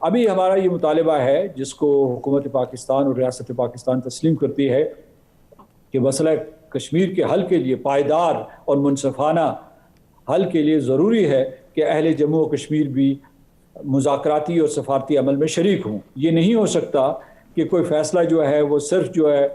ابھی ہمارا یہ مطالبہ ہے جس کو حکومت پاکستان اور ریاست پاکستان تسلیم کرتی ہے کہ مسئلہ کشمیر کے حل کے لیے پائیدار اور منصفانہ حل کے لیے ضروری ہے کہ اہل جموں و کشمیر بھی مذاکراتی اور سفارتی عمل میں شریک ہوں. یہ نہیں ہو سکتا کہ کوئی فیصلہ جو ہے وہ صرف جو ہے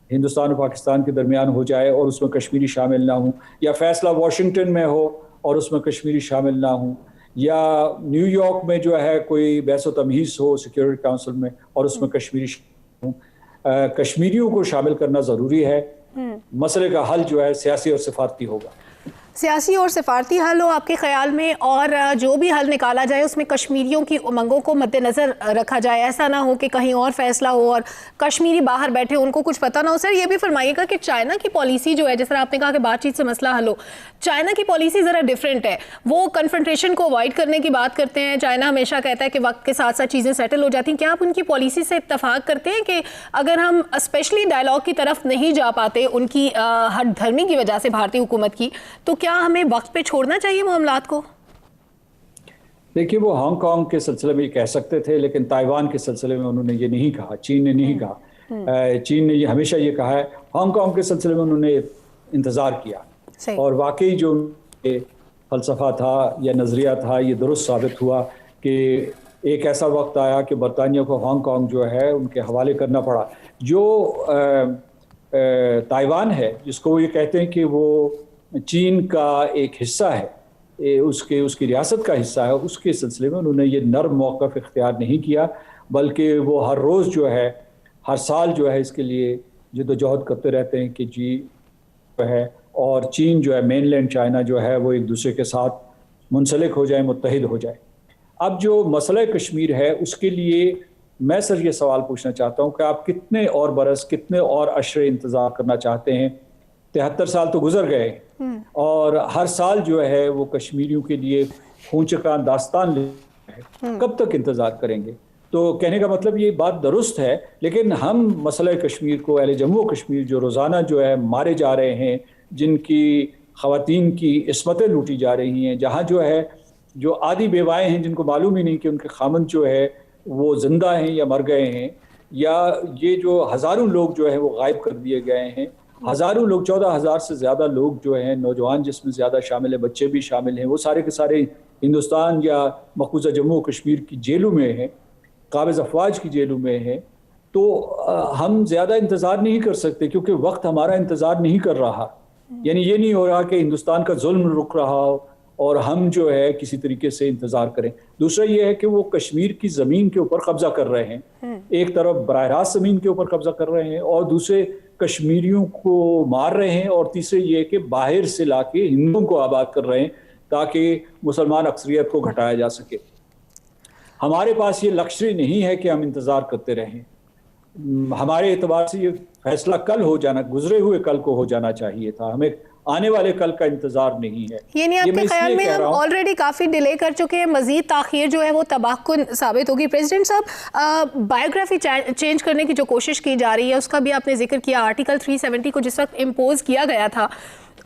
ہندوستان اور پاکستان کے درمیان ہو جائے اور اس میں کشمیری شامل نہ ہوں، یا فیصلہ واشنگٹن میں ہو اور اس میں کشمیری شامل نہ ہوں، یا نیو یارک میں جو ہے کوئی بحث و تمہیز ہو سیکیورٹی کونسل میں اور اس میں کشمیری شامل ہوں. کشمیریوں کو شامل کرنا ضروری ہے. مسئلے کا حل جو ہے سیاسی اور سفارتی ہوگا. سیاسی اور سفارتی حل ہو آپ کے خیال میں، اور جو بھی حل نکالا جائے اس میں کشمیریوں کی امنگوں کو مد نظر رکھا جائے. ایسا نہ ہو کہ کہیں اور فیصلہ ہو اور کشمیری باہر بیٹھے ان کو کچھ پتہ نہ ہو. سر یہ بھی فرمائیے گا کہ چائنا کی پالیسی جو ہے، جس طرح آپ نے کہا کہ بات چیت سے مسئلہ حل ہو، چائنا کی پالیسی ذرا ڈیفرنٹ ہے. وہ کنفرنٹریشن کو اوائڈ کرنے کی بات کرتے ہیں. چائنا ہمیشہ کہتا ہے کہ وقت کے ساتھ ساتھ چیزیں سیٹل ہو جاتی ہیں. کیا آپ ان کی پالیسی سے اتفاق کرتے ہیں کہ اگر ہم اسپیشلی ڈائلاگ کی طرف نہیں جا پاتے ان کی ہٹ دھرمی کی وجہ سے بھارتی حکومت کی، تو کیا ہمیں وقت پہ چھوڑنا چاہیے معاملات کو؟ دیکھیے، وہ ہانگ کانگ کے سلسلے میں یہ کہہ سکتے تھے، لیکن تائیوان کے سلسلے میں انہوں نے یہ نہیں کہا. چین نے نہیں کہا. چین نے یہ ہمیشہ یہ کہا ہے. ہانگ کانگ کے سلسلے میں انہوں نے انتظار کیا، اور واقعی جو فلسفہ تھا یا نظریہ تھا یہ درست ثابت ہوا کہ ایک ایسا وقت آیا کہ برطانیہ کو ہانگ کانگ جو ہے ان کے حوالے کرنا پڑا. جو تائیوان ہے، جس کو یہ کہتے ہیں کہ وہ چین کا ایک حصہ ہے، اس کی ریاست کا حصہ ہے، اس کے سلسلے میں انہوں نے یہ نرم موقف اختیار نہیں کیا، بلکہ وہ ہر روز جو ہے، ہر سال جو ہے اس کے لیے جدوجہد کرتے رہتے ہیں کہ جی ہے، اور چین جو ہے، مین لینڈ چائنا جو ہے، وہ ایک دوسرے کے ساتھ منسلک ہو جائے، متحد ہو جائے. اب جو مسئلہ کشمیر ہے اس کے لیے میں سر یہ سوال پوچھنا چاہتا ہوں کہ آپ کتنے اور برس، کتنے اور عشرے انتظار کرنا چاہتے ہیں؟ 73 سال تو گزر گئے، اور ہر سال جو ہے وہ کشمیریوں کے لیے خون چکھا داستان ہے. کب تک انتظار کریں گے؟ تو کہنے کا مطلب یہ بات درست ہے، لیکن ہم مسئلہ کشمیر کو، اہل جموں و کشمیر جو روزانہ جو ہے مارے جا رہے ہیں، جن کی خواتین کی عصمتیں لوٹی جا رہی ہیں، جہاں جو ہے جو آدھی بیوائیں ہیں جن کو معلوم ہی نہیں کہ ان کے خامند جو ہے وہ زندہ ہیں یا مر گئے ہیں، یا یہ جو ہزاروں لوگ جو ہے وہ غائب کر دیے گئے ہیں، ہزاروں لوگ، 14,000 سے زیادہ لوگ جو ہیں، نوجوان جس میں زیادہ شامل ہیں، بچے بھی شامل ہیں، وہ سارے کے سارے ہندوستان یا مقبوضہ جموں و کشمیر کی جیلوں میں ہیں، قابض افواج کی جیلوں میں ہیں. تو ہم زیادہ انتظار نہیں کر سکتے، کیونکہ وقت ہمارا انتظار نہیں کر رہا. یعنی یہ نہیں ہو رہا کہ ہندوستان کا ظلم رک رہا ہو اور ہم جو ہے کسی طریقے سے انتظار کریں. دوسرا یہ ہے کہ وہ کشمیر کی زمین کے اوپر قبضہ کر رہے ہیں. ایک طرف براہ راست زمین کے اوپر قبضہ کر رہے ہیں، اور دوسرے کشمیریوں کو مار رہے ہیں، اور تیسرے یہ کہ باہر سے لا کے ہندوؤں کو آباد کر رہے ہیں تاکہ مسلمان اکثریت کو گھٹایا جا سکے. ہمارے پاس یہ لکشری نہیں ہے کہ ہم انتظار کرتے رہیں. ہمارے اعتبار سے یہ فیصلہ کل ہو جانا، گزرے ہوئے کل کو ہو جانا چاہیے تھا. ہمیں آنے والے کل کا انتظار نہیں ہے. یعنی آپ کے خیال میں ہم آلریڈی کافی ڈیلے کر چکے ہیں، مزید تاخیر جو ہے وہ تباہ کن ثابت ہوگی. پریزیڈنٹ صاحب، بایوگرافی چینج کرنے کی جو کوشش کی جا رہی ہے اس کا بھی آپ نے ذکر کیا. آرٹیکل 370 کو جس وقت امپوز کیا گیا تھا،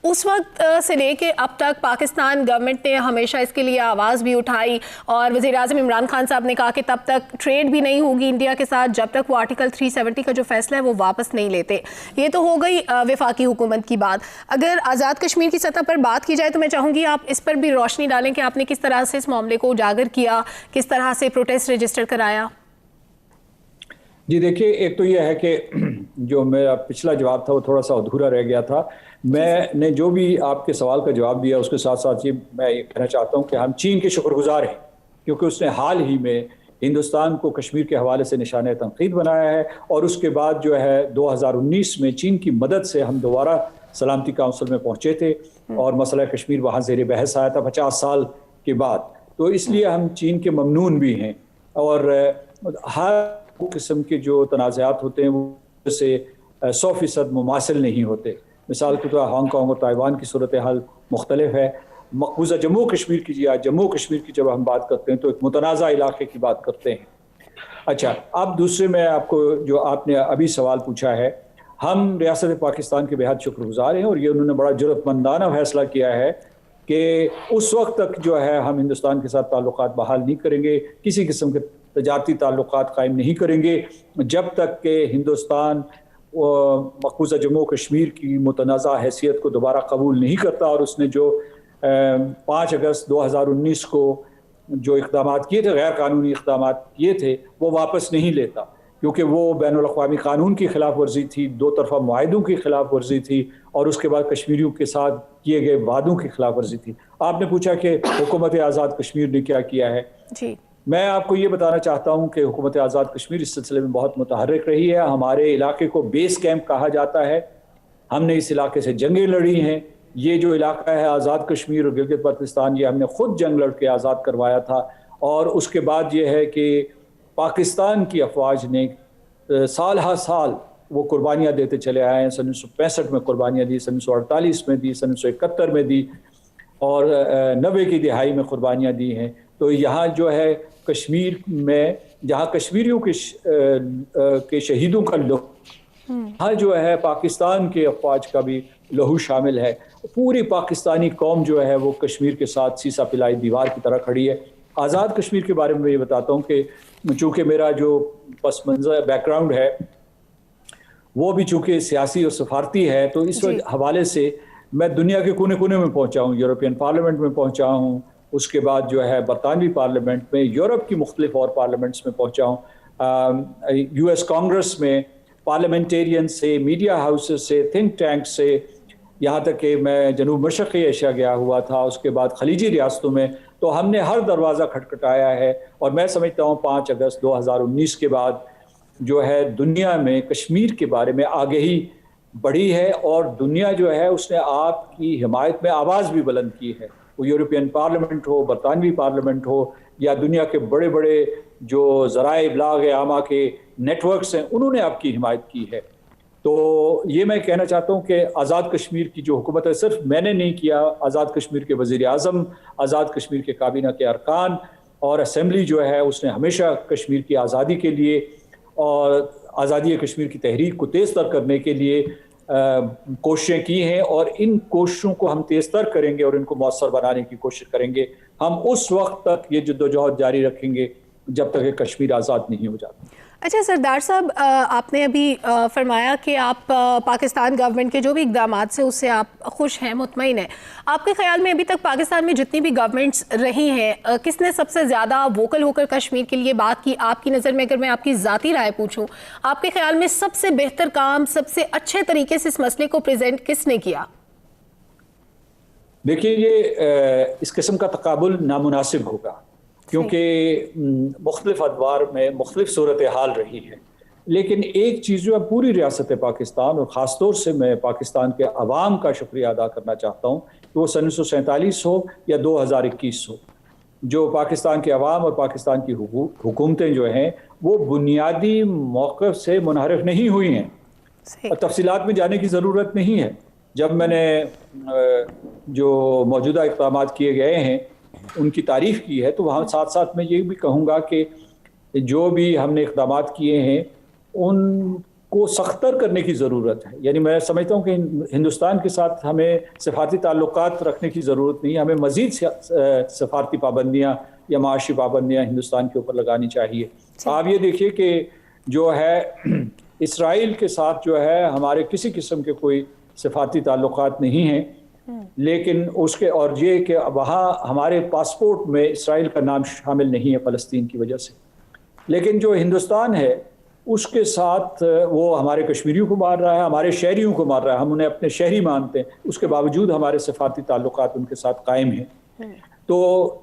اس وقت سے لے کے اب تک پاکستان گورنمنٹ نے ہمیشہ اس کے لیے آواز بھی اٹھائی، اور وزیر اعظم عمران خان صاحب نے کہا کہ تب تک ٹریڈ بھی نہیں ہوگی انڈیا کے ساتھ جب تک وہ آرٹیکل 370 کا جو فیصلہ ہے وہ واپس نہیں لیتے. یہ تو ہو گئی وفاقی حکومت کی بات. اگر آزاد کشمیر کی سطح پر بات کی جائے تو میں چاہوں گی آپ اس پر بھی روشنی ڈالیں کہ آپ نے کس طرح سے اس معاملے کو اجاگر کیا، کس طرح سے پروٹیسٹ رجسٹر کرایا. جی دیکھیے، ایک تو یہ ہے کہ جو میرا پچھلا جواب تھا وہ تھوڑا سا ادھورا رہ گیا تھا. میں نے جو بھی آپ کے سوال کا جواب دیا اس کے ساتھ ساتھ میں یہ کہنا چاہتا ہوں کہ ہم چین کے شکر گزار ہیں، کیونکہ اس نے حال ہی میں ہندوستان کو کشمیر کے حوالے سے نشانہ تنقید بنایا ہے، اور اس کے بعد جو ہے 2019 میں چین کی مدد سے ہم دوبارہ سلامتی کونسل میں پہنچے تھے، اور مسئلہ کشمیر وہاں زیر بحث آیا تھا 50 سال کے بعد. تو اس لیے ہم چین کے ممنون بھی ہیں، اور ہر قسم کے جو تنازعات ہوتے ہیں وہ سے 100% مماثل نہیں ہوتے. مثال کے طور ہانگ کانگ اور تائیوان کی صورتحال مختلف ہے. مقبوضہ جموں کشمیر کی جموں کشمیر کی جب ہم بات کرتے ہیں تو ایک متنازع علاقے کی بات کرتے ہیں. اچھا، اب دوسرے میں آپ کو جو آپ نے ابھی سوال پوچھا ہے، ہم ریاست پاکستان کے بہت شکر گزار ہیں، اور یہ انہوں نے بڑا جرأت مندانہ فیصلہ کیا ہے کہ اس وقت تک جو ہے ہم ہندوستان کے ساتھ تعلقات بحال نہیں کریں گے، کسی قسم کے تجارتی تعلقات قائم نہیں کریں گے جب تک کہ ہندوستان مقبوضہ جموں کشمیر کی متنازع حیثیت کو دوبارہ قبول نہیں کرتا، اور اس نے جو 5 اگست 2019 کو جو اقدامات کیے تھے، غیر قانونی اقدامات کیے تھے، وہ واپس نہیں لیتا، کیونکہ وہ بین الاقوامی قانون کی خلاف ورزی تھی، دو طرفہ معاہدوں کی خلاف ورزی تھی، اور اس کے بعد کشمیریوں کے ساتھ کیے گئے وعدوں کی خلاف ورزی تھی۔ آپ نے پوچھا کہ حکومت آزاد کشمیر نے کیا کیا ہے۔ جی، میں آپ کو یہ بتانا چاہتا ہوں کہ حکومت آزاد کشمیر اس سلسلے میں بہت متحرک رہی ہے۔ ہمارے علاقے کو بیس کیمپ کہا جاتا ہے، ہم نے اس علاقے سے جنگیں لڑی ہیں۔ یہ جو علاقہ ہے آزاد کشمیر اور گلگت بلتستان، یہ ہم نے خود جنگ لڑ کے آزاد کروایا تھا، اور اس کے بعد یہ ہے کہ پاکستان کی افواج نے سال ہر سال وہ قربانیاں دیتے چلے آئے ہیں۔ 1965 میں قربانیاں دی، 1948 میں دی، 1971 میں دی، اور 90 کی دہائی میں قربانیاں دی ہیں۔ تو یہاں جو ہے کشمیر میں جہاں کشمیریوں کے شہیدوں کا لہو، ہاں جو ہے پاکستان کے افواج کا بھی لہو شامل ہے۔ پوری پاکستانی قوم جو ہے وہ کشمیر کے ساتھ سیسا پلائی دیوار کی طرح کھڑی ہے۔ آزاد کشمیر کے بارے میں یہ بتاتا ہوں کہ چونکہ میرا جو پس منظر بیک گراؤنڈ ہے وہ بھی چونکہ سیاسی اور سفارتی ہے، تو اس حوالے سے میں دنیا کے کونے کونے میں پہنچا ہوں، یورپین پارلیمنٹ میں پہنچا ہوں، اس کے بعد جو ہے برطانوی پارلیمنٹ میں، یورپ کی مختلف اور پارلیمنٹس میں پہنچا ہوں، یو ایس کانگریس میں، پارلیمنٹیرین سے، میڈیا ہاؤسز سے، تھنک ٹینک سے، یہاں تک کہ میں جنوب مشرقی ایشیا گیا ہوا تھا، اس کے بعد خلیجی ریاستوں میں۔ تو ہم نے ہر دروازہ کھٹکھٹایا ہے، اور میں سمجھتا ہوں 5 اگست 2019 کے بعد جو ہے دنیا میں کشمیر کے بارے میں آگہی بڑھی ہے، اور دنیا جو ہے اس نے آپ کی حمایت میں آواز بھی بلند کی ہے۔ وہ یورپین پارلیمنٹ ہو، برطانوی پارلیمنٹ ہو، یا دنیا کے بڑے بڑے جو ذرائع ابلاغ عامہ کے نیٹ ورکس ہیں، انہوں نے آپ کی حمایت کی ہے۔ تو یہ میں کہنا چاہتا ہوں کہ آزاد کشمیر کی جو حکومت ہے، صرف میں نے نہیں کیا، آزاد کشمیر کے وزیر اعظم، آزاد کشمیر کے کابینہ کے ارکان اور اسمبلی جو ہے اس نے ہمیشہ کشمیر کی آزادی کے لیے اور آزادی کشمیر کی تحریک کو تیز تر کرنے کے لیے کوششیں کی ہیں، اور ان کوششوں کو ہم تیز تر کریں گے اور ان کو مؤثر بنانے کی کوشش کریں گے۔ ہم اس وقت تک یہ جدوجہد جاری رکھیں گے جب تک کہ کشمیر آزاد نہیں ہو جاتا۔ اچھا سردار صاحب، آپ نے ابھی فرمایا کہ آپ پاکستان گورنمنٹ کے جو بھی اقدامات سے اس سے آپ خوش ہیں، مطمئن ہیں۔ آپ کے خیال میں ابھی تک پاکستان میں جتنی بھی گورنمنٹس رہی ہیں، کس نے سب سے زیادہ ووکل ہو کر کشمیر کے لیے بات کی؟ آپ کی نظر میں اگر میں آپ کی ذاتی رائے پوچھوں، آپ کے خیال میں سب سے بہتر کام، سب سے اچھے طریقے سے اس مسئلے کو پریزنٹ کس نے کیا؟ دیکھیے، یہ اس قسم کا تقابل نامناسب ہوگا، کیونکہ مختلف ادوار میں مختلف صورتحال رہی ہے، لیکن ایک چیز جو ہے پوری ریاست پاکستان اور خاص طور سے میں پاکستان کے عوام کا شکریہ ادا کرنا چاہتا ہوں کہ وہ 1947 ہو یا 2021 ہو، جو پاکستان کے عوام اور پاکستان کی حکومتیں جو ہیں وہ بنیادی موقف سے منحرف نہیں ہوئی ہیں۔ تفصیلات میں جانے کی ضرورت نہیں ہے۔ جب میں نے جو موجودہ اقدامات کیے گئے ہیں ان کی تعریف کی ہے، تو وہاں ساتھ ساتھ میں یہ بھی کہوں گا کہ جو بھی ہم نے اقدامات کیے ہیں ان کو سختر کرنے کی ضرورت ہے۔ یعنی میں سمجھتا ہوں کہ ہندوستان کے ساتھ ہمیں سفارتی تعلقات رکھنے کی ضرورت نہیں ہے، ہمیں مزید سفارتی پابندیاں یا معاشی پابندیاں ہندوستان کے اوپر لگانی چاہیے۔ آپ یہ دیکھیے کہ جو ہے اسرائیل کے ساتھ جو ہے ہمارے کسی قسم کے کوئی سفارتی تعلقات نہیں ہیں، لیکن اس کے اور یہ کہ وہاں ہمارے پاسپورٹ میں اسرائیل کا نام شامل نہیں ہے فلسطین کی وجہ سے، لیکن جو ہندوستان ہے اس کے ساتھ وہ ہمارے کشمیریوں کو مار رہا ہے، ہمارے شہریوں کو مار رہا ہے، ہم انہیں اپنے شہری مانتے ہیں، اس کے باوجود ہمارے سفارتی تعلقات ان کے ساتھ قائم ہیں۔ تو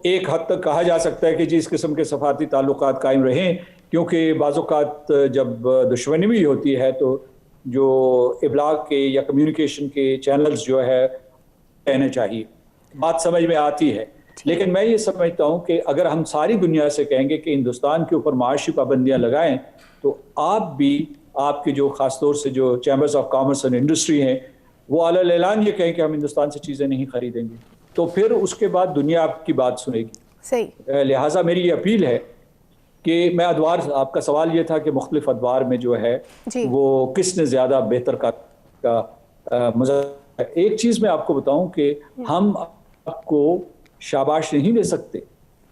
ایک حد تک کہا جا سکتا ہے کہ جس قسم کے سفارتی تعلقات قائم رہیں، کیونکہ بعض اوقات جب دشمنی بھی ہوتی ہے تو جو ابلاغ کے یا کمیونیکیشن کے چینلز جو ہے کہنے چاہیے، بات سمجھ میں آتی ہے۔ لیکن میں یہ سمجھتا ہوں کہ اگر ہم ساری دنیا سے کہیں گے کہ ہندوستان کے اوپر معاشی پابندیاں لگائیں، تو آپ بھی، آپ کے جو خاص طور سے جو chambers of commerce and industry ہیں، وہ علی الاعلان یہ کہیں کہ ہم ہندوستان سے چیزیں نہیں خریدیں گے، تو پھر اس کے بعد دنیا آپ کی بات سنے گی۔ صحیح۔ لہٰذا میری یہ اپیل ہے کہ میں ادوار، آپ کا سوال یہ تھا کہ مختلف ادوار میں جو ہے وہ کس نے زیادہ بہتر کا مظاہرہ۔ ایک چیز میں آپ کو بتاؤں کہ ہم آپ کو شاباش نہیں دے سکتے،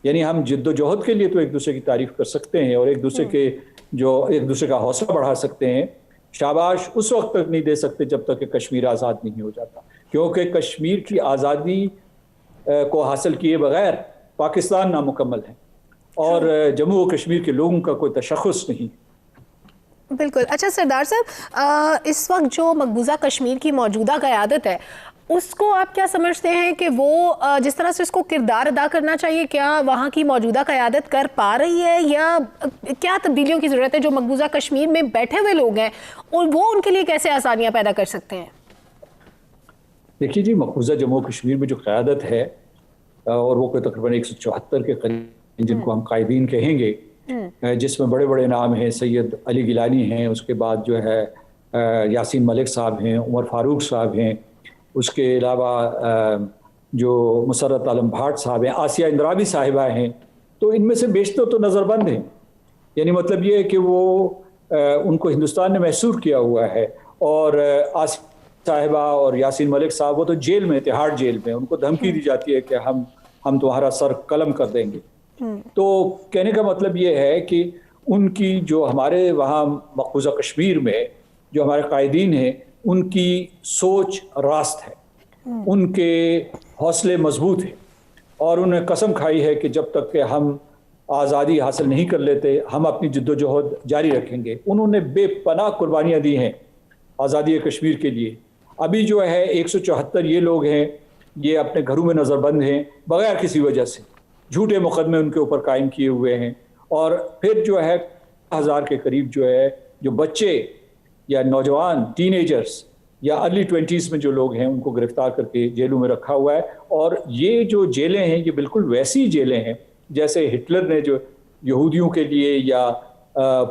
یعنی ہم جد و جہد کے لیے تو ایک دوسرے کی تعریف کر سکتے ہیں اور ایک دوسرے کا حوصلہ بڑھا سکتے ہیں، شاباش اس وقت تک نہیں دے سکتے جب تک کہ کشمیر آزاد نہیں ہو جاتا، کیونکہ کشمیر کی آزادی کو حاصل کیے بغیر پاکستان نامکمل ہے اور جموں و کشمیر کے لوگوں کا کوئی تشخص نہیں۔ بالکل۔ اچھا سردار صاحب، اس وقت جو مقبوضہ کشمیر کی موجودہ قیادت ہے اس کو آپ کیا سمجھتے ہیں کہ وہ جس طرح سے اس کو کردار ادا کرنا چاہیے، کیا وہاں کی موجودہ قیادت کر پا رہی ہے، یا کیا تبدیلیوں کی ضرورت ہے؟ جو مقبوضہ کشمیر میں بیٹھے ہوئے لوگ ہیں اور وہ ان کے لیے کیسے آسانیاں پیدا کر سکتے ہیں؟ دیکھیے جی، مقبوضہ جموں کشمیر میں جو قیادت ہے اور وہ کوئی تقریباً 174 کے قریب جن کو ہم قائدین کہیں گے، جس میں بڑے بڑے نام ہیں، سید علی گیلانی ہیں، اس کے بعد جو ہے یاسین ملک صاحب ہیں، عمر فاروق صاحب ہیں، اس کے علاوہ جو مسرت عالم بھاٹ صاحب ہیں، آسیہ اندرابی صاحبہ ہیں، تو ان میں سے بیشتر تو نظر بند ہیں۔ یعنی مطلب یہ ہے کہ وہ ان کو ہندوستان نے محصور کیا ہوا ہے، اور آسیہ صاحبہ اور یاسین ملک صاحب وہ تو جیل میں، تہاڑ جیل میں، ان کو دھمکی دی جاتی ہے کہ ہم تمہارا سر قلم کر دیں گے۔ تو کہنے کا مطلب یہ ہے کہ ان کی جو ہمارے وہاں مقبوضہ کشمیر میں جو ہمارے قائدین ہیں، ان کی سوچ راست ہے، ان کے حوصلے مضبوط ہیں، اور انہیں قسم کھائی ہے کہ جب تک کہ ہم آزادی حاصل نہیں کر لیتے ہم اپنی جد و جہد جاری رکھیں گے۔ انہوں نے بے پناہ قربانیاں دی ہیں آزادی کشمیر کے لیے۔ ابھی جو ہے 174 یہ لوگ ہیں، یہ اپنے گھروں میں نظر بند ہیں بغیر کسی وجہ سے، جھوٹے مقدمے ان کے اوپر قائم کیے ہوئے ہیں، اور پھر جو ہے 1000 کے قریب جو ہے جو بچے یا نوجوان ٹین ایجرز یا ارلی 20s میں جو لوگ ہیں ان کو گرفتار کر کے جیلوں میں رکھا ہوا ہے۔ اور یہ جو جیلیں ہیں یہ بالکل ویسی جیلیں ہیں جیسے ہٹلر نے جو یہودیوں کے لیے یا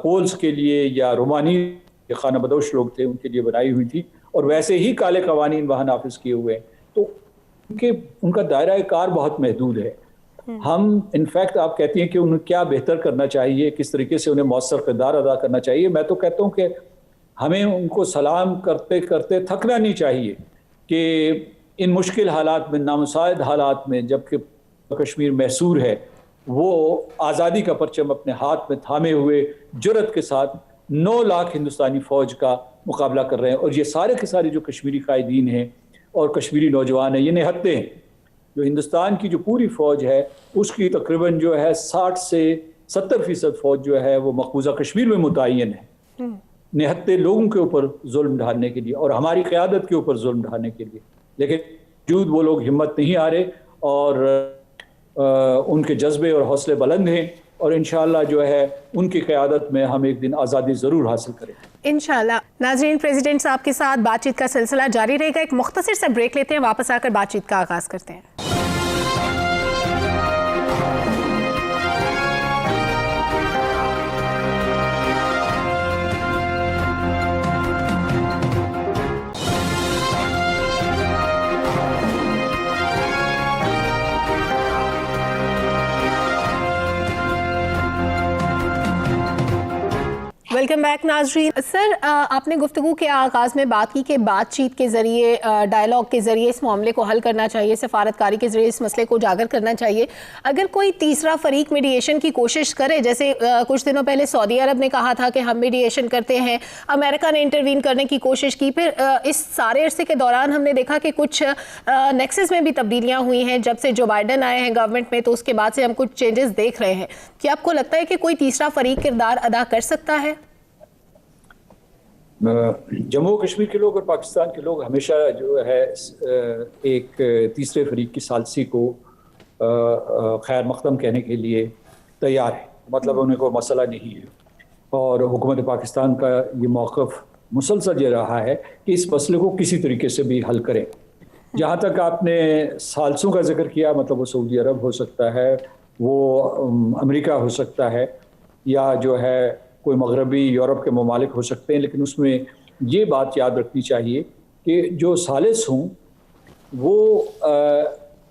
پولز کے لیے یا رومانی خانہ بدوش لوگ تھے ان کے لیے بنائی ہوئی تھی، اور ویسے ہی کالے قوانین وہاں نافذ کیے ہوئے ہیں۔ تو ان کا دائرہ کار بہت محدود ہے۔ ہم انفیکٹ آپ کہتی ہیں کہ انہیں کیا بہتر کرنا چاہیے، کس طریقے سے انہیں مؤثر کردار ادا کرنا چاہیے، میں تو کہتا ہوں کہ ہمیں ان کو سلام کرتے کرتے تھکنا نہیں چاہیے کہ ان مشکل حالات میں، نامساعد حالات میں، جب کہ کشمیر محصور ہے، وہ آزادی کا پرچم اپنے ہاتھ میں تھامے ہوئے جرأت کے ساتھ 9 لاکھ ہندوستانی فوج کا مقابلہ کر رہے ہیں، اور یہ سارے کے سارے جو کشمیری قائدین ہیں اور کشمیری نوجوان ہیں یہ نہتے ہیں۔ جو ہندوستان کی جو پوری فوج ہے اس کی تقریباً جو ہے 60 سے 70% فوج جو ہے وہ مقبوضہ کشمیر میں متعین ہے، نہتے لوگوں کے اوپر ظلم ڈھالنے کے لیے اور ہماری قیادت کے اوپر ظلم ڈھالنے کے لیے، لیکن باوجود وہ لوگ ہمت نہیں ہارے اور ان کے جذبے اور حوصلے بلند ہیں، اور انشاءاللہ جو ہے ان کی قیادت میں ہم ایک دن آزادی ضرور حاصل کریں انشاءاللہ۔ ناظرین، پریزیڈنٹ صاحب کے ساتھ بات چیت کا سلسلہ جاری رہے گا، ایک مختصر سا بریک لیتے ہیں، واپس آ کر بات چیت کا آغاز کرتے ہیں۔ ویلکم بیک ناظرین۔ سر، آپ نے گفتگو کے آغاز میں بات کی کہ بات چیت کے ذریعے، ڈائلاگ کے ذریعے اس معاملے کو حل کرنا چاہیے، سفارتکاری کے ذریعے اس مسئلے کو اجاگر کرنا چاہیے۔ اگر کوئی تیسرا فریق میڈیشن کی کوشش کرے، جیسے کچھ دنوں پہلے سعودی عرب نے کہا تھا کہ ہم میڈیشن کرتے ہیں، امریکہ نے انٹروین کرنے کی کوشش کی، پھر اس سارے عرصے کے دوران ہم نے دیکھا کہ کچھ نیکسس میں بھی تبدیلیاں ہوئی ہیں، جب سے جو بائیڈن آئے ہیں گورنمنٹ میں تو اس کے بعد سے ہم کچھ چینجز دیکھ رہے ہیں۔ کیا آپ کو لگتا ہے کہ کوئی تیسرا فریق کردار ادا کر سکتا ہے؟ جموں کشمیر کے لوگ اور پاکستان کے لوگ ہمیشہ جو ہے ایک تیسرے فریق کی ثالثی کو خیر مقدم کہنے کے لیے تیار ہے، مطلب انہیں کوئی مسئلہ نہیں ہے، اور حکومت پاکستان کا یہ موقف مسلسل یہ رہا ہے کہ اس مسئلے کو کسی طریقے سے بھی حل کریں۔ جہاں تک آپ نے ثالثوں کا ذکر کیا، مطلب وہ سعودی عرب ہو سکتا ہے، وہ امریکہ ہو سکتا ہے، یا جو ہے کوئی مغربی یورپ کے ممالک ہو سکتے ہیں، لیکن اس میں یہ بات یاد رکھنی چاہیے کہ جو ثالث ہوں وہ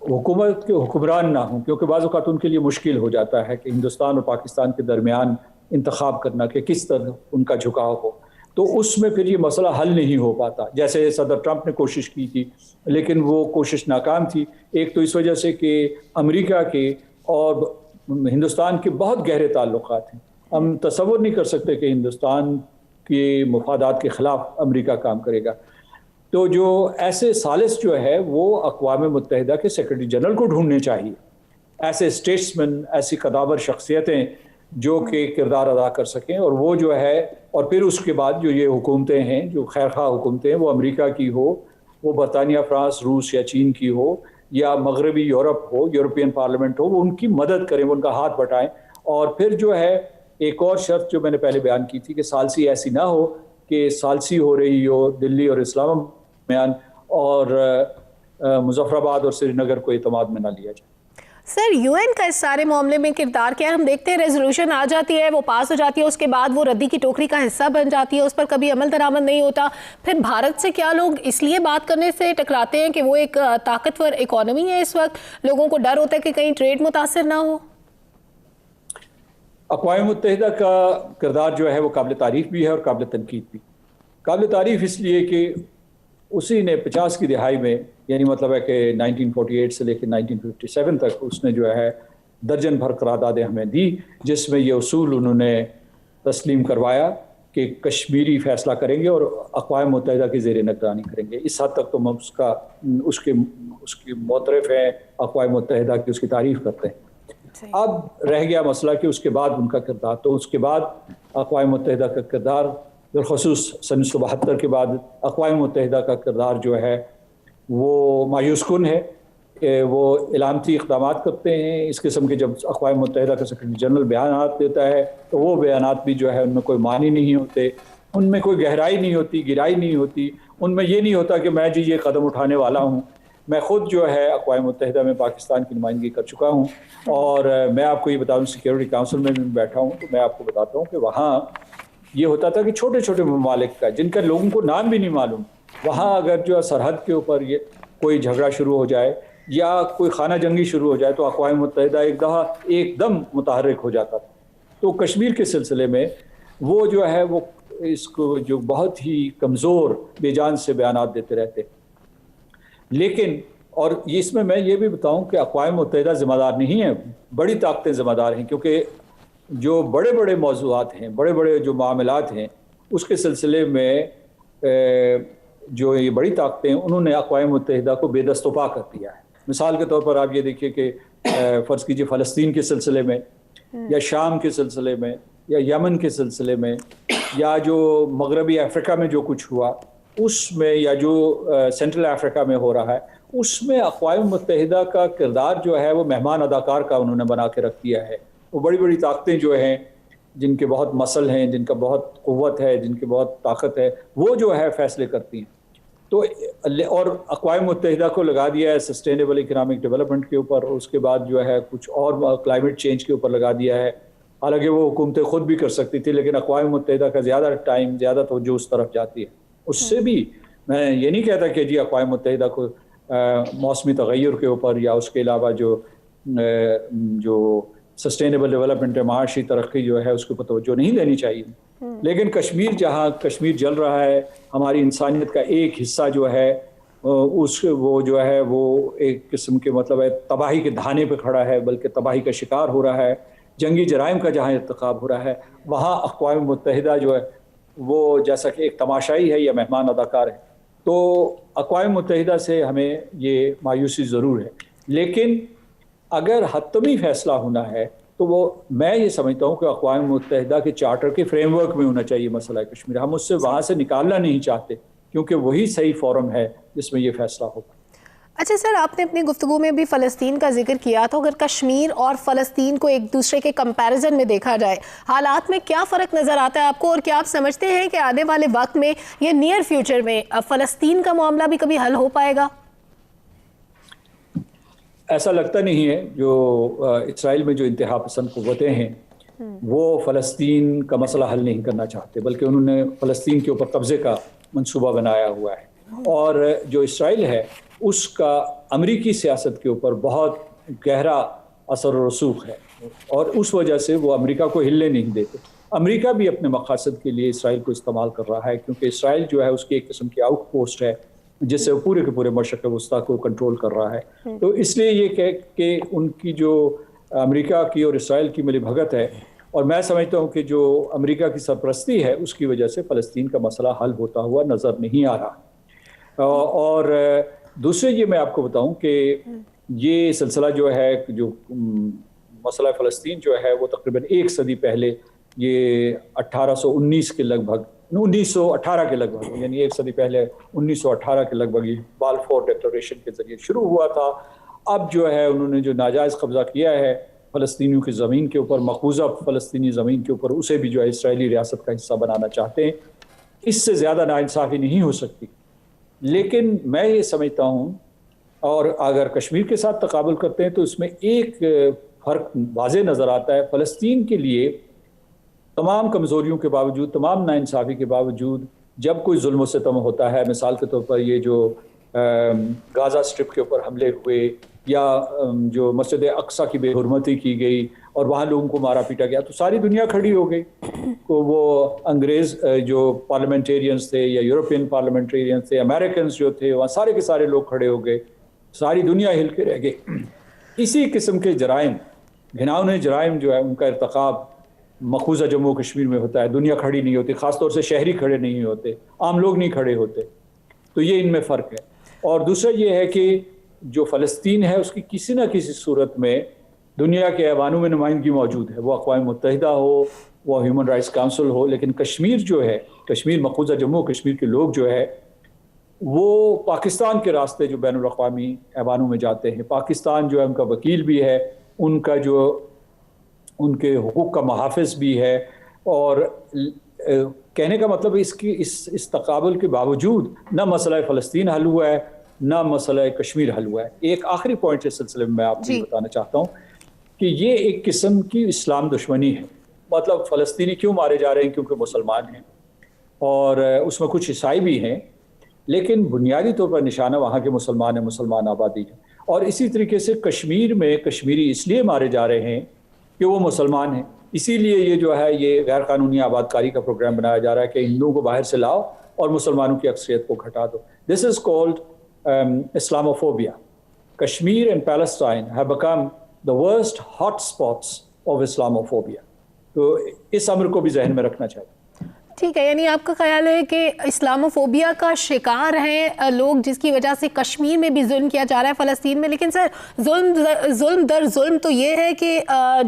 حکومت کے حکمران نہ ہوں، کیونکہ بعض اوقات ان کے لیے مشکل ہو جاتا ہے کہ ہندوستان اور پاکستان کے درمیان انتخاب کرنا کہ کس طرح ان کا جھکاؤ ہو، تو اس میں پھر یہ مسئلہ حل نہیں ہو پاتا۔ جیسے صدر ٹرمپ نے کوشش کی تھی لیکن وہ کوشش ناکام تھی، ایک تو اس وجہ سے کہ امریکہ کے اور ہندوستان کے بہت گہرے تعلقات ہیں. ہم تصور نہیں کر سکتے کہ ہندوستان کے مفادات کے خلاف امریکہ کام کرے گا. تو جو ایسے ثالث جو ہے وہ اقوام متحدہ کے سیکرٹری جنرل کو ڈھونڈنے چاہیے, ایسے اسٹیٹسمین, ایسی قداور شخصیتیں جو کہ کردار ادا کر سکیں. اور وہ جو ہے, اور پھر اس کے بعد جو یہ حکومتیں ہیں, جو خیرخواہ حکومتیں, وہ امریکہ کی ہو, وہ برطانیہ, فرانس, روس یا چین کی ہو, یا مغربی یورپ ہو, یورپین پارلیمنٹ ہو, وہ ان کی مدد کریں, وہ ان کا ہاتھ بٹائیں. اور پھر جو ہے ایک اور شرط جو میں نے پہلے بیان کی تھی کہ ثالثی ایسی نہ ہو کہ ثالثی ہو رہی ہو دلی اور اسلام آباد اور مظفر آباد اور سری نگر کو اعتماد میں نہ لیا جائے. سر, یو این کا اس سارے معاملے میں کردار کیا ہے؟ ہم دیکھتے ہیں ریزولوشن آ جاتی ہے, وہ پاس ہو جاتی ہے, اس کے بعد وہ ردی کی ٹوکری کا حصہ بن جاتی ہے, اس پر کبھی عمل درآمد نہیں ہوتا. پھر بھارت سے کیا لوگ اس لیے بات کرنے سے ٹکراتے ہیں کہ وہ ایک طاقتور اکانومی ہے اس وقت, لوگوں کو ڈر ہوتا ہے کہ کہیں ٹریڈ متاثر نہ ہو. اقوام متحدہ کا کردار جو ہے وہ قابل تعریف بھی ہے اور قابل تنقید بھی. قابل تعریف اس لیے کہ اسی نے 50 کی دہائی میں, یعنی مطلب ہے کہ 1948 سے لے کے 1957 تک اس نے جو ہے درجن بھر قراردادیں ہمیں دی, جس میں یہ اصول انہوں نے تسلیم کروایا کہ کشمیری فیصلہ کریں گے اور اقوام متحدہ کی زیر نگرانی کریں گے. اس حد تک تو ہم اس کے معترف ہیں, اقوام متحدہ کی اس کی تعریف کرتے ہیں. اب رہ گیا مسئلہ کہ اس کے بعد ان کا کردار. تو اس کے بعد اقوام متحدہ کا کردار, بالخصوص سن 1972 کے بعد اقوام متحدہ کا کردار جو ہے وہ مایوس کن ہے. وہ علامتی اقدامات کرتے ہیں اس قسم کے. جب اقوام متحدہ کا سیکرٹری جنرل بیانات دیتا ہے تو وہ بیانات بھی جو ہے ان میں کوئی معنی نہیں ہوتے, ان میں کوئی گہرائی نہیں ہوتی, گہرائی نہیں ہوتی. ان میں یہ نہیں ہوتا کہ میں جی یہ قدم اٹھانے والا ہوں. میں خود جو ہے اقوام متحدہ میں پاکستان کی نمائندگی کر چکا ہوں, اور میں آپ کو یہ بتا دوں سیکیورٹی کونسل میں بھی بیٹھا ہوں, تو میں آپ کو بتاتا ہوں کہ وہاں یہ ہوتا تھا کہ چھوٹے چھوٹے ممالک کا, جن کا لوگوں کو نام بھی نہیں معلوم, وہاں اگر جو سرحد کے اوپر یہ کوئی جھگڑا شروع ہو جائے یا کوئی خانہ جنگی شروع ہو جائے تو اقوام متحدہ ایک دم متحرک ہو جاتا تھا. تو کشمیر کے سلسلے میں وہ جو ہے وہ اس کو جو بہت ہی کمزور بے جان سے بیانات دیتے رہتے. لیکن اور اس میں یہ بھی بتاؤں کہ اقوام متحدہ ذمہ دار نہیں ہیں, بڑی طاقتیں ذمہ دار ہیں, کیونکہ جو بڑے بڑے موضوعات ہیں, بڑے بڑے جو معاملات ہیں, اس کے سلسلے میں جو یہ بڑی طاقتیں انہوں نے اقوام متحدہ کو بے دست و پا کر دیا ہے. مثال کے طور پر آپ یہ دیکھیے کہ فرض کیجئے فلسطین کے سلسلے میں, یا شام کے سلسلے میں, یا یمن کے سلسلے میں, یا جو مغربی افریقہ میں جو کچھ ہوا اس میں, یا جو سینٹرل افریقہ میں ہو رہا ہے, اس میں اقوام متحدہ کا کردار جو ہے وہ مہمان اداکار کا انہوں نے بنا کے رکھ دیا ہے. وہ بڑی بڑی طاقتیں جو ہیں, جن کے بہت مسل ہیں, جن کا بہت قوت ہے, جن کی بہت طاقت ہے, وہ جو ہے فیصلے کرتی ہیں. تو اور اقوام متحدہ کو لگا دیا ہے سسٹینیبل اکنامک ڈیولپمنٹ کے اوپر, اور اس کے بعد جو ہے کچھ اور کلائمیٹ چینج کے اوپر لگا دیا ہے. حالانکہ وہ حکومتیں خود بھی کر سکتی تھی, لیکن اقوام متحدہ کا زیادہ ٹائم, زیادہ توجہ اس طرف جاتی ہے. اس سے بھی میں یہ نہیں کہتا کہ جی اقوام متحدہ کو موسمی تغیر کے اوپر یا اس کے علاوہ جو سسٹینیبل ڈیولپمنٹ ہے, معاشی ترقی جو ہے, اس کے اوپر توجہ نہیں دینی چاہیے. لیکن کشمیر, جہاں کشمیر جل رہا ہے, ہماری انسانیت کا ایک حصہ جو ہے وہ جو ہے وہ ایک قسم کے مطلب ہے تباہی کے دھانے پہ کھڑا ہے, بلکہ تباہی کا شکار ہو رہا ہے. جنگی جرائم کا جہاں ارتکاب ہو رہا ہے, وہاں اقوام متحدہ جو ہے وہ جیسا کہ ایک تماشائی ہے یا مہمان اداکار ہے. تو اقوام متحدہ سے ہمیں یہ مایوسی ضرور ہے, لیکن اگر حتمی فیصلہ ہونا ہے تو وہ میں یہ سمجھتا ہوں کہ اقوام متحدہ کے چارٹر کے فریم ورک میں ہونا چاہیے مسئلہ کشمیر. ہم اس سے وہاں سے نکالنا نہیں چاہتے, کیونکہ وہی صحیح فورم ہے جس میں یہ فیصلہ ہوگا. اچھا سر, آپ نے اپنی گفتگو میں بھی فلسطین کا ذکر کیا تھا. اگر کشمیر اور فلسطین کو ایک دوسرے کے کمپیریزن میں دیکھا جائے, حالات میں کیا فرق نظر آتا ہے آپ کو, اور کیا آپ سمجھتے ہیں کہ آنے والے وقت میں یا نیئر فیوچر میں فلسطین کا معاملہ بھی کبھی حل ہو پائے گا؟ ایسا لگتا نہیں ہے. جو اسرائیل میں جو انتہا پسند قوتیں ہیں وہ فلسطین کا مسئلہ حل نہیں کرنا چاہتے, بلکہ انہوں نے فلسطین کے اوپر قبضے کا منصوبہ بنایا ہوا ہے. اور جو اسرائیل ہے اس کا امریکی سیاست کے اوپر بہت گہرا اثر و رسوخ ہے, اور اس وجہ سے وہ امریکہ کو ہلنے نہیں دیتے. امریکہ بھی اپنے مقاصد کے لیے اسرائیل کو استعمال کر رہا ہے, کیونکہ اسرائیل جو ہے اس کی ایک قسم کی آؤٹ پوسٹ ہے جس سے وہ پورے کے پورے مشرق وسطیٰ کو کنٹرول کر رہا ہے. تو اس لیے یہ کہ ان کی جو امریکہ کی اور اسرائیل کی ملی بھگت ہے، اور میں سمجھتا ہوں کہ جو امریکہ کی سرپرستی ہے اس کی وجہ سے فلسطین کا مسئلہ حل ہوتا ہوا نظر نہیں آ رہا۔ اور دوسرے یہ میں آپ کو بتاؤں کہ یہ سلسلہ جو ہے، جو مسئلہ فلسطین جو ہے وہ تقریباً 1 صدی پہلے، یہ 1819 کے لگ بھگ 1918 کے لگ بھگ، یعنی 1 صدی پہلے 1918 کے لگ بھگ یہ بالفور ڈکلریشن کے ذریعے شروع ہوا تھا۔ اب جو ہے انہوں نے جو ناجائز قبضہ کیا ہے فلسطینیوں کی زمین کے اوپر، مقبوضہ فلسطینی زمین کے اوپر، اسے بھی جو ہے اسرائیلی ریاست کا حصہ بنانا چاہتے ہیں۔ اس سے زیادہ ناانصافی نہیں ہو سکتی۔ لیکن میں یہ سمجھتا ہوں، اور اگر کشمیر کے ساتھ تقابل کرتے ہیں تو اس میں ایک فرق واضح نظر آتا ہے۔ فلسطین کے لیے تمام کمزوریوں کے باوجود، تمام ناانصافی کے باوجود، جب کوئی ظلم و ستم ہوتا ہے، مثال کے طور پر یہ جو غازہ اسٹرپ کے اوپر حملے ہوئے، یا جو مسجد اقصی کی بے حرمتی کی گئی اور وہاں لوگوں کو مارا پیٹا گیا، تو ساری دنیا کھڑی ہو گئی۔ تو وہ انگریز جو پارلیمنٹیرینز تھے یا یورپین پارلیمنٹیرینز تھے، امریکنز جو تھے، وہاں سارے کے سارے لوگ کھڑے ہو گئے، ساری دنیا ہل کے رہ گئی۔ اسی قسم کے جرائم، گھناؤنے جرائم جو ہے ان کا ارتکاب مقبوضہ جموں کشمیر میں ہوتا ہے، دنیا کھڑی نہیں ہوتی، خاص طور سے شہری کھڑے نہیں ہوتے، عام لوگ نہیں کھڑے ہوتے۔ تو یہ ان میں فرق ہے۔ اور دوسرا یہ ہے کہ جو فلسطین ہے اس کی کسی نہ کسی صورت میں دنیا کے ایوانوں میں نمائندگی موجود ہے، وہ اقوام متحدہ ہو، وہ ہیومن رائٹس کونسل ہو، لیکن کشمیر جو ہے، کشمیر مقبوضہ جموں کشمیر کے لوگ جو ہے وہ پاکستان کے راستے جو بین الاقوامی ایوانوں میں جاتے ہیں، پاکستان جو ہے ان کا وکیل بھی ہے، ان کا جو ان کے حقوق کا محافظ بھی ہے۔ اور کہنے کا مطلب اس تقابل کے باوجود نہ مسئلہ فلسطین حل ہوا ہے، نہ مسئلہ کشمیر حل ہوا ہے۔ ایک آخری پوائنٹ اس سلسلے میں آپ کو بتانا چاہتا ہوں کہ یہ ایک قسم کی اسلام دشمنی ہے۔ مطلب فلسطینی کیوں مارے جا رہے ہیں؟ کیونکہ مسلمان ہیں، اور اس میں کچھ عیسائی بھی ہیں، لیکن بنیادی طور پر نشانہ وہاں کے مسلمان ہیں، مسلمان آبادی ہے۔ اور اسی طریقے سے کشمیر میں کشمیری اس لیے مارے جا رہے ہیں کہ وہ مسلمان ہیں، اسی لیے یہ جو ہے یہ غیر قانونی آباد کاری کا پروگرام بنایا جا رہا ہے کہ ہندوؤں کو باہر سے لاؤ اور مسلمانوں کی اکثریت کو گھٹا دو۔ This is called Islamophobia. Kashmir and Palestine have become the worst hotspots of Islamophobia. تو اس امر کو بھی ذہن میں رکھنا چاہیے۔ ٹھیک ہے، یعنی آپ کا خیال ہے کہ اسلاموفوبیا کا شکار ہیں لوگ، جس کی وجہ سے کشمیر میں بھی ظلم کیا جا رہا ہے، فلسطین میں۔ لیکن سر ظلم در ظلم تو یہ ہے کہ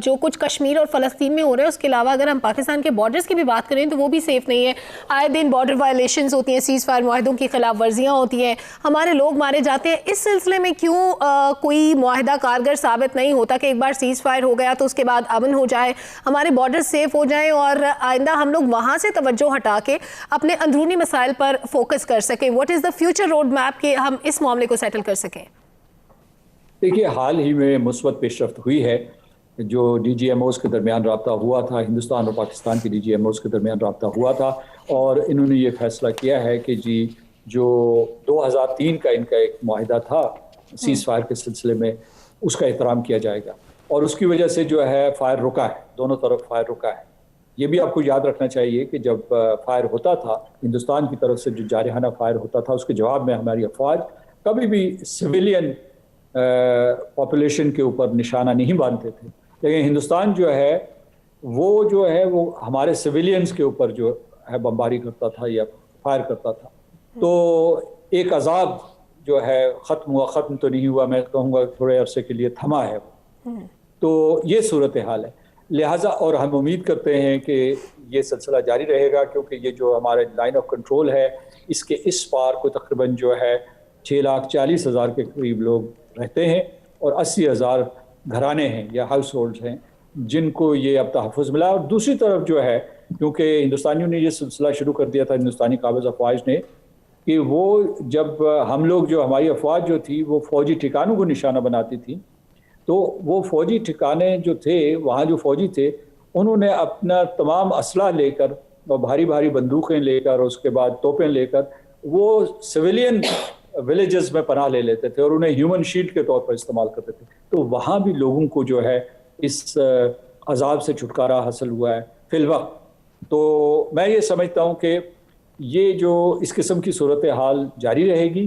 جو کچھ کشمیر اور فلسطین میں ہو رہا ہے، اس کے علاوہ اگر ہم پاکستان کے بارڈرز کی بھی بات کریں تو وہ بھی سیف نہیں ہے۔ آئے دن بارڈر وائلیشنز ہوتی ہیں، سیز فائر معاہدوں کی خلاف ورزیاں ہوتی ہیں، ہمارے لوگ مارے جاتے ہیں۔ اس سلسلے میں کیوں کوئی معاہدہ کارگر ثابت نہیں ہوتا کہ ایک بار سیز فائر ہو گیا تو اس کے بعد امن ہو جائے، ہمارے بارڈر سیف ہو جائیں، اور آئندہ ہم لوگ وہاں سے توجہ ہٹا کے اپنے اندرونی مسائل پر فوکس کر سکیں؟ What is the future road map کہ ہم اس معاملے کو سیٹل کر سکیں؟ دیکھیے، حال ہی میں مثبت پیش رفت ہوئی ہے۔ جو ڈی جی ایم اوز کے درمیان رابطہ ہوا تھا، ہندوستان اور پاکستان کے ڈی جی ایم اوز کے درمیان رابطہ ہوا تھا، اور انہوں نے یہ فیصلہ کیا ہے کہ جی جو 2003 کا ان کا ایک معاہدہ تھا سیز فائر کے سلسلے میں، اس کا احترام کیا جائے گا، اور اس کی وجہ سے جو ہے فائر رکا ہے، دونوں طرف فائر رکا ہے۔ یہ بھی آپ کو یاد رکھنا چاہیے کہ جب فائر ہوتا تھا، ہندوستان کی طرف سے جو جارحانہ فائر ہوتا تھا، اس کے جواب میں ہماری افواج کبھی بھی سویلین پاپولیشن کے اوپر نشانہ نہیں باندھتے تھے، لیکن ہندوستان جو ہے وہ ہمارے سویلینز کے اوپر جو ہے بمباری کرتا تھا یا فائر کرتا تھا۔ تو ایک عذاب جو ہے ختم تو نہیں ہوا، میں کہوں گا تھوڑے عرصے کے لیے تھما ہے۔ تو یہ صورتحال ہے، لہٰذا اور ہم امید کرتے ہیں کہ یہ سلسلہ جاری رہے گا، کیونکہ یہ جو ہمارے لائن آف کنٹرول ہے، اس کے اس پار کو تقریباً جو ہے 6,40,000 کے قریب لوگ رہتے ہیں، اور 80,000 گھرانے ہیں یا ہاؤس ہولڈز ہیں جن کو یہ اب تحفظ ملا۔ اور دوسری طرف جو ہے، کیونکہ ہندوستانیوں نے یہ سلسلہ شروع کر دیا تھا، ہندوستانی قابض افواج نے، کہ وہ جب ہم لوگ جو ہماری افواج جو تھی وہ فوجی ٹھکانوں کو نشانہ بناتی تھی، تو وہ فوجی ٹھکانے جو تھے، وہاں جو فوجی تھے، انہوں نے اپنا تمام اسلحہ لے کر اور بھاری بھاری بندوقیں لے کر اور اس کے بعد توپیں لے کر وہ سویلین ولیجز میں پناہ لے لیتے تھے اور انہیں ہیومن شیلڈ کے طور پر استعمال کرتے تھے۔ تو وہاں بھی لوگوں کو جو ہے اس عذاب سے چھٹکارا حاصل ہوا ہے فی الوقت۔ تو میں یہ سمجھتا ہوں کہ یہ جو اس قسم کی صورتحال جاری رہے گی،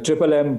MMM